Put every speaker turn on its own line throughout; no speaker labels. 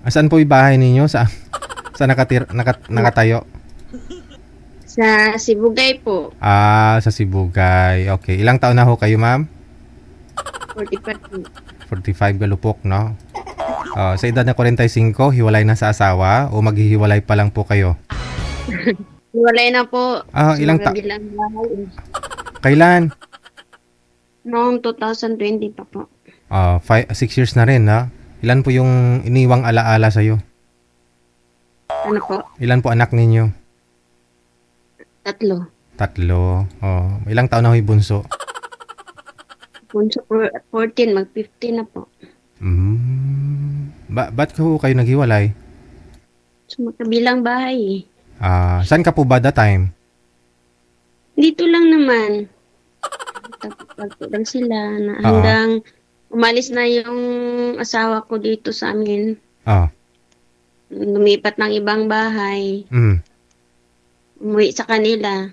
Saan po yung bahay ninyo? Sa nakatayo?
Sa Sibugay po,
Sa Sibugay. Okay. Ilang taon na ho kayo, ma'am?
45.
45 galupok, no? Sa edad na 45, hiwalay na sa asawa o maghihiwalay pa lang po kayo?
Hiwalay na po sa
Ilang
mga bilang bahay.
Kailan?
Noong 2020 pa po.
6 years na rin, na? Ilan po yung iniwang alaala sa'yo?
Ano po?
Ilan po anak ninyo?
3.
3. Ilang taon na ho yung bunso?
Punso 14, mag-15 na po.
Ba't ho kayo naghiwalay?
Sa magkabilang bahay.
Saan ka po ba that time?
Dito lang naman. Tapos lang sila na hanggang umalis na yung asawa ko dito sa amin. Lumipat ng ibang bahay. Umuwi sa kanila.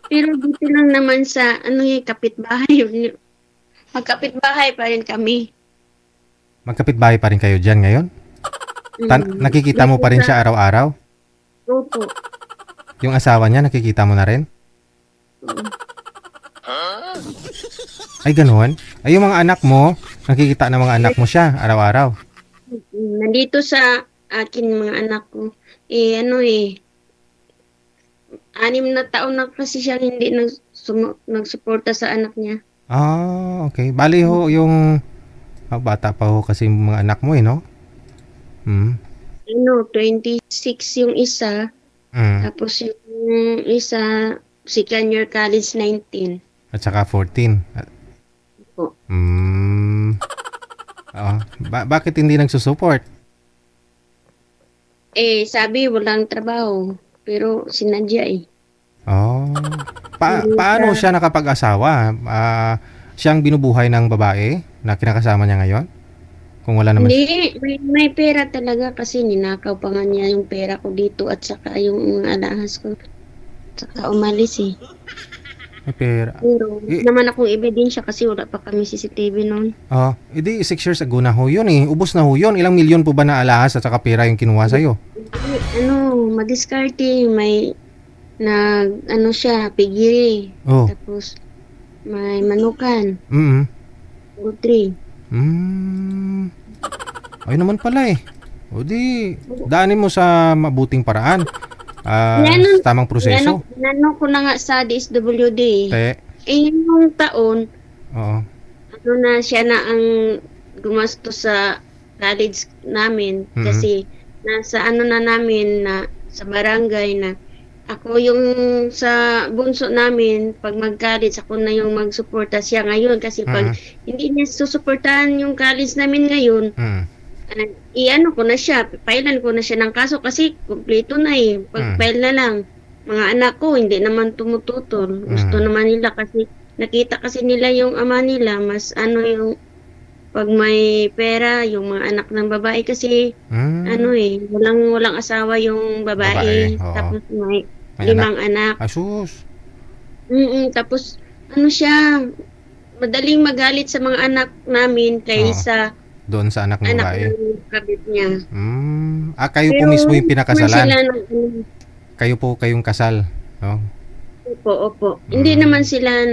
Pero dito lang naman sa kapitbahay. Magkapitbahay pa rin kami.
Magkapitbahay pa rin kayo dyan ngayon? Nakikita mo pa rin siya araw-araw?
Opo.
Yung asawa niya, nakikita mo na rin? Ay, ganun? Ay, yung mga anak mo, nakikita ng mga anak mo siya araw-araw?
Nandito sa akin mga anak ko. 6 na taon na kasi siya hindi nagsuporta sa anak niya.
Okay. Bali ho, yung bata pa ho kasi yung mga anak mo no?
26 yung isa. Tapos yung isa, second year college, 19.
At saka 14.
Po.
Bakit hindi nagsusupport?
Sabi walang trabaho. Pero sinadya
Paano siya nakapag-asawa? Siyang binubuhay ng babae na kinakasama niya ngayon? Kung wala naman
Hindi, may pera talaga kasi ninakaw pa nga niya yung pera ko dito at saka yung alahas ko. Saka umalis
may pera.
Pero naman akong ebidensya kasi wala pa kami CCTV noon.
Edi 6 years ago na ho yun Ubos na ho yun. Ilang milyon po ba na alahas at saka pera yung kinuha sa'yo?
Madiskarte. May siya, pigiri. Tapos may manukan. Poultry.
Ay naman pala O di, daanin mo sa mabuting paraan. Tamang proseso.
Ko na nga sa DSWD. Yung taon, siya na ang gumastos sa college namin. Kasi nasa na namin na sa barangay na ako yung sa bunso namin, pag mag-college, ako na yung mag-suporta siya ngayon. Kasi pag hindi niya susuportahan yung college namin ngayon, ko na siya, pailan ko na siya ng kaso kasi kumpleto na pag-file na lang. Mga anak ko, hindi naman tumututol. Gusto naman nila kasi, nakita kasi nila yung ama nila, mas yung pag may pera, yung mga anak ng babae kasi, walang asawa yung babae. Tapos may 5 anak.
Asus.
Tapos, siya, madaling magalit sa mga anak namin kaysa
doon sa anak ng babae.
Ng kabit niya.
Kayo po mismo yung pinakasalan. Kayo po kayong kasal, no?
Opo. Hindi naman sila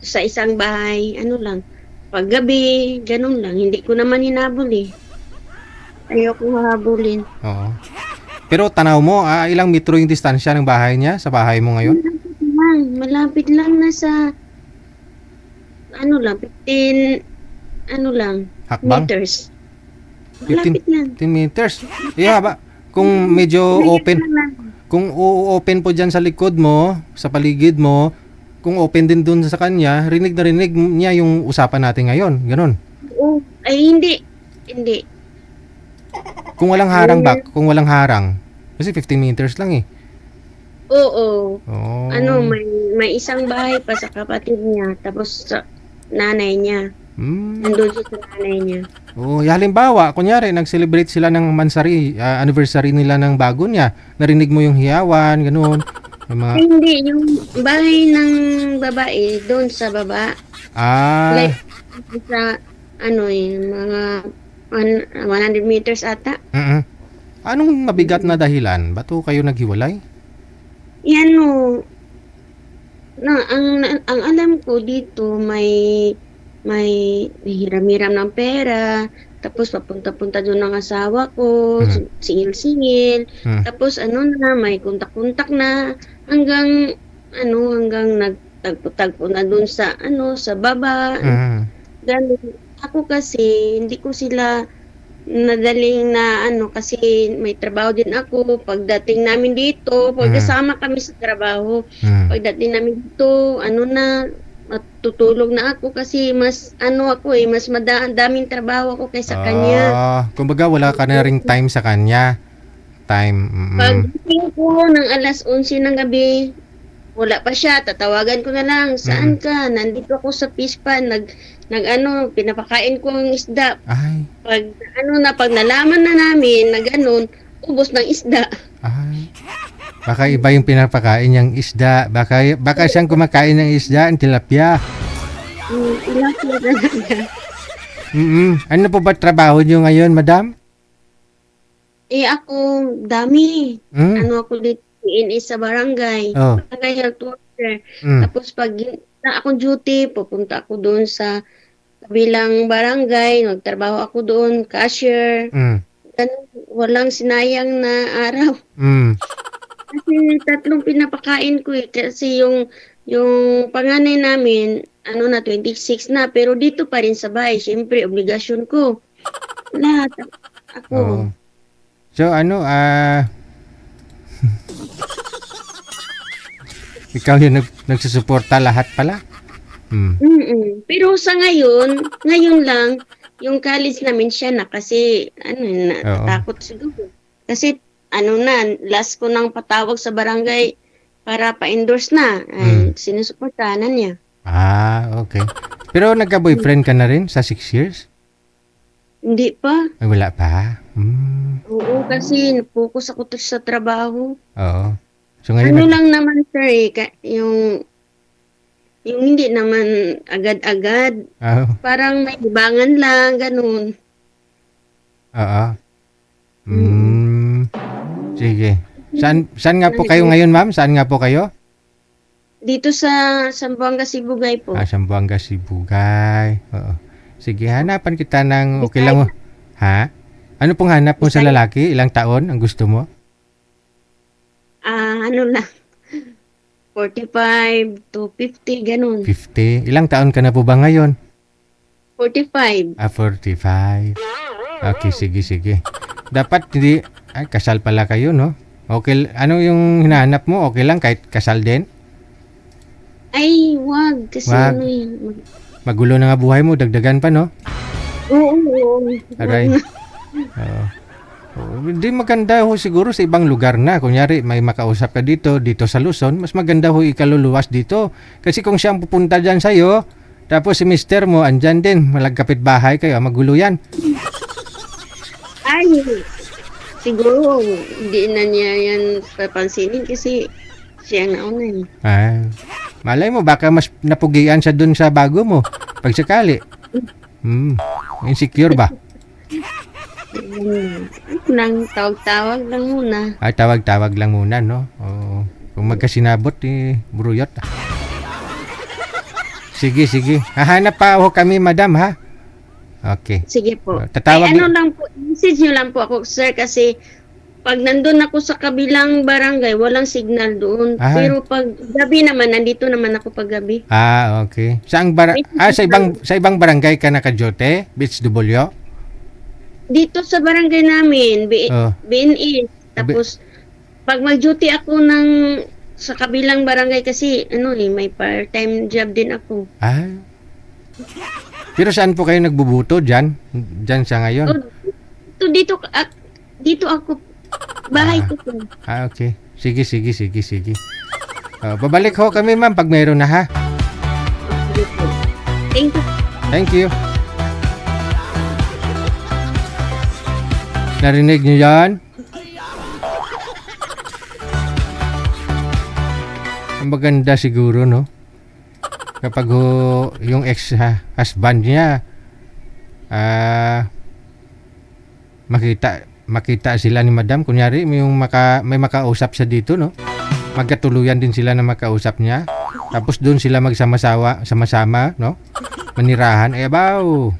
sa isang bahay, lang. Paggabi, ganun lang. Hindi ko naman hinabol Ayoko mahabulin.
Pero tanaw mo, ilang metro yung distansya ng bahay niya sa bahay mo ngayon?
Malapit lang nasa 15
hakbang?
meters. Malapit lang.
15 meters. Kung medyo open, kung open po dyan sa likod mo, sa paligid mo, kung open din dun sa kanya, rinig na rinig niya yung usapan natin ngayon. Ganon.
Hindi.
Kung walang harang kung walang harang. Kasi 15 meters lang
Oo. May isang bahay pa sa kapatid niya, tapos sa nanay niya. Nandun siya sa nanay niya.
Halimbawa, kunyari, nag-celebrate sila ng anniversary nila ng bago niya. Narinig mo yung hiyawan, ganun.
Hindi, yung bahay ng babae, doon sa baba. Like, sa, mga 100 meters ata.
Mm. Anong mabigat na dahilan? Ba't ho kayo naghiwalay?
Yan o, ang alam ko dito may hiram-hiram ng pera, tapos papunta-punta doon ng asawa ko,
Mm.
singil-singil,
Mm.
tapos may kontak-kontak na hanggang nagtagpo-tagpo na doon sa baba.
Mm.
Ganun. Ako kasi hindi ko sila nadaling na kasi may trabaho din ako. Pagdating namin dito, pagkasama kami sa trabaho,
Mm.
pagdating namin dito, matutulog na ako kasi mas mas daming trabaho ako kaysa kanya.
Kumbaga wala ka na ring time sa kanya. Time.
Pagdating ko ng alas 11 ng gabi, wala pa siya, tatawagan ko na lang, saan ka? Nandito ako sa fish pan, pinapakain ko ang isda.
Ay.
Pag nalaman na namin na ganun, ubos ng isda.
Ay. Baka iba yung pinapakain niyang isda. Baka siyang kumakain ng isda, ang tilapia.
Tilapia talaga.
Ano po ba trabaho niyo ngayon, madam?
Ako, dami. Ako dito, PNA sa barangay.
Oh.
Barangay health worker. Tapos pag na akong duty, pupunta ako doon sa kabilang barangay, nagtrabaho ako doon, cashier. Ganun, walang sinayang na araw. Kasi 3 pinapakain ko kasi yung panganay namin, 26 na, pero dito pa rin sa bahay, syempre obligasyon ko. Lahat ako.
Oh. So ikaw yung nagsusuporta lahat pala?
Pero sa ngayon lang, yung college namin siya na kasi natatakot siguro. Kasi last ko nang patawag sa barangay para pa-endorse na. Sinusuportahan niya.
Okay. Pero nagka-boyfriend ka na rin sa 6 years?
Hindi pa.
Ay, wala pa?
Oo, kasi focus ako sa trabaho.
Oo. So ngayon
lang naman sir, yung hindi naman agad-agad. Parang may libangan lang, ganun.
Oo. Sige. Saan nga po kayo ngayon, ma'am? Saan nga po kayo?
Dito sa Zamboanga, Sibugay po.
Zamboanga, Sibugay. Oo. Sige, hanapan kita ng okay lang mo. Ha? Ano pong hanap mo sa lalaki? Ilang taon ang gusto mo?
Lang. 45 to 50, ganun.
50. Ilang taon ka na po ba ngayon?
45.
45. Okay, sige. Dapat hindi, kasal pala kayo, no? Okay, ano yung hinahanap mo? Okay lang kahit kasal din?
Ay, wag. Kasi
Wag. Magulo na nga buhay mo, dagdagan pa, no?
Oo.
Aray. Hindi maganda ho siguro sa ibang lugar na. Kunyari, may makausap ka dito sa Luzon, mas maganda ho ikaluluwas dito. Kasi kung siyang pupunta dyan sa'yo, tapos si mister mo, andyan din, malagkapit bahay kayo, magulo yan.
Ay, siguro, hindi na niya yan papansinin kasi siya ang nauna.
Malay mo, baka mas napugian siya dun sa bago mo, pag sakali. Insecure ba?
Nang tawag-tawag lang muna.
Tawag-tawag lang muna, no? Kung magkasinabot, buruyot. Sige. Hahanap pa ako kami, madam, ha? Okay.
Sige po.
Tatawag
lang po, message nyo lang po ako, sir, kasi pag nandun ako sa kabilang barangay, walang signal doon. Pero pag gabi naman, nandito naman ako pag gabi.
Okay. Sa ibang barangay ka naka-jote? Beach W?
Dito sa barangay namin, BNE. Tapos, pag mag-duty ako sa kabilang barangay kasi, may part-time job din ako.
Pero saan po kayo nagbubuto? Diyan sa ngayon?
Dito ako. Bahay ko po.
Okay. Sige. Babalik ho kami, ma'am, pag mayroon na, ha? Thank you. Narinig niyo yan? Maganda siguro, no? Kapag yung ex-husband niya makita sila ni Madam, kunyari may makausap siya dito, no? Magkatuluyan din sila na makausap niya. Tapos doon sila sama-sama, no? Manirahan, abaw.